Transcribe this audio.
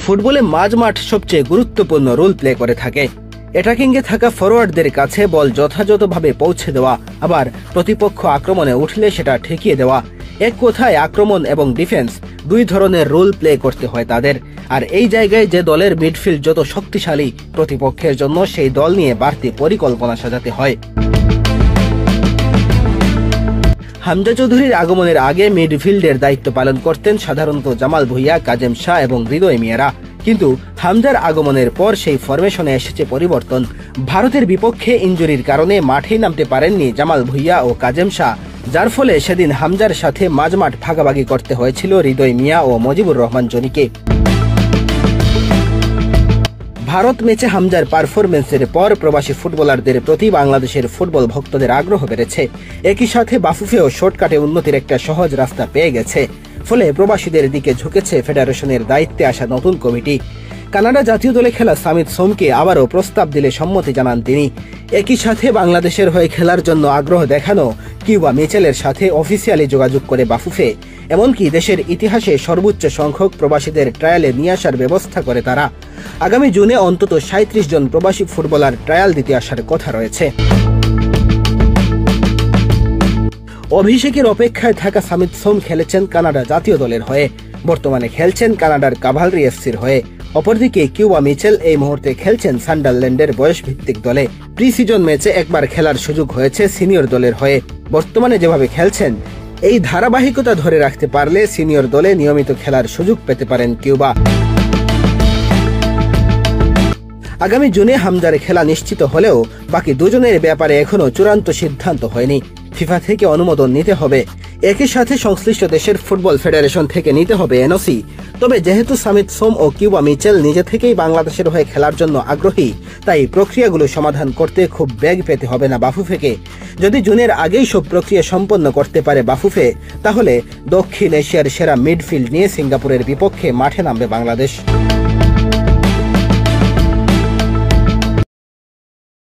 ফুটবলে মাঝমাঠ সবচেয়ে গুরুত্বপূর্ণ রোল প্লে করে থাকে। অ্যাটাকিংয়ে থাকা ফরোয়ার্ডদের কাছে বল যথাযথভাবে পৌঁছে দেওয়া, আবার প্রতিপক্ষ আক্রমণে উঠলে সেটা ঠেকিয়ে দেওয়া। এক কথায় আক্রমণ এবং ডিফেন্স দুই ধরনের রোল প্লে করতে হয় তাদের। আর এই জায়গায় যে দলের মিডফিল্ড যত শক্তিশালী, প্রতিপক্ষের জন্য সেই দল নিয়ে বাড়তি পরিকল্পনা সাজাতে হয়। হামজা চৌধুরীর আগমনের আগে মিডফিল্ডের দায়িত্ব পালন করতেন সাধারণত জামাল ভুঁইয়া, কাজেম শাহ এবং হৃদয় মিয়ারা। কিন্তু হামজার আগমনের পর সেই ফরমেশনে এসেছে পরিবর্তন। ভারতের বিপক্ষে ইনজুরির কারণে মাঠেই নামতে পারেননি জামাল ভুঁইয়া ও কাজেম শাহ, যার ফলে সেদিন হামজার সাথে মাঝমাঠ ভাগাভাগি করতে হয়েছিল হৃদয় মিয়া ও মজিবুর রহমান জনিকে। ভারত ম্যাচে হামজার পারফরমেন্সের পর প্রবাসী ফুটবলারদের প্রতি বাংলাদেশের ফুটবল ভক্তদের আগ্রহ বেড়েছে। একই সাথে বাফুফেও শর্টকাটে উন্নতির একটা সহজ রাস্তা পেয়ে গেছে। ফলে প্রবাসীদের দিকে ঝুঁকেছে ফেডারেশনের দায়িত্বে আসা নতুন কমিটি। কানাডা জাতীয় দলে খেলা সামিত সোমকে আবারও প্রস্তাব দিলে সম্মতি জানান তিনি। একই সাথে বাংলাদেশের হয়ে খেলার জন্য আগ্রহ দেখানো কিউবা মিচেলের সাথে অফিসিয়ালি যোগাযোগ করে বাফুফে। এমনকি দেশের ইতিহাসে সর্বোচ্চ সংখ্যক প্রবাসীদের ট্রায়ালে নিয়ে আসার ব্যবস্থা করে তারা। আগামী জুনে অন্তত 37 জন প্রবাসী ফুটবলার ট্রায়াল দিতে আসার কথা রয়েছে। অভিষেকের অপেক্ষায় থাকা সামিত সোম খেলেছেন কানাডা জাতীয় দলের হয়ে, বর্তমানে খেলছেন কানাডার কাভালরি এফসির হয়ে। অপরদিকে কিউবা মিচেল এই মুহূর্তে খেলছেন সান্ডারল্যান্ডের বয়সভিত্তিক দলে। প্রি সিজন ম্যাচে একবার খেলার সুযোগ হয়েছে সিনিয়র দলের হয়ে। বর্তমানে যেভাবে খেলছেন, এই ধারাবাহিকতা ধরে রাখতে পারলে সিনিয়র দলে নিয়মিত খেলার সুযোগ পেতে পারেন কিউবা। আগামী জুনে হামজার খেলা নিশ্চিত হলেও বাকি দুজনের ব্যাপারে এখনো চূড়ান্ত সিদ্ধান্ত হয়নি। ফিফা থেকে অনুমোদন নিতে হবে, একই সাথে সংশ্লিষ্ট দেশের ফুটবল ফেডারেশন থেকে নিতে হবে এনওসি। তবে যেহেতু সামিত সোম ও কিউবা মিচেল নিজে থেকেই বাংলাদেশের হয়ে খেলার জন্য আগ্রহী, তাই প্রক্রিয়াগুলো সমাধান করতে খুব বেগ পেতে হবে না বাফুফেকে। যদি জুনের আগেই সব প্রক্রিয়া সম্পন্ন করতে পারে বাফুফে, তাহলে দক্ষিণ এশিয়ার সেরা মিডফিল্ড নিয়ে সিঙ্গাপুরের বিপক্ষে মাঠে নামবে বাংলাদেশ।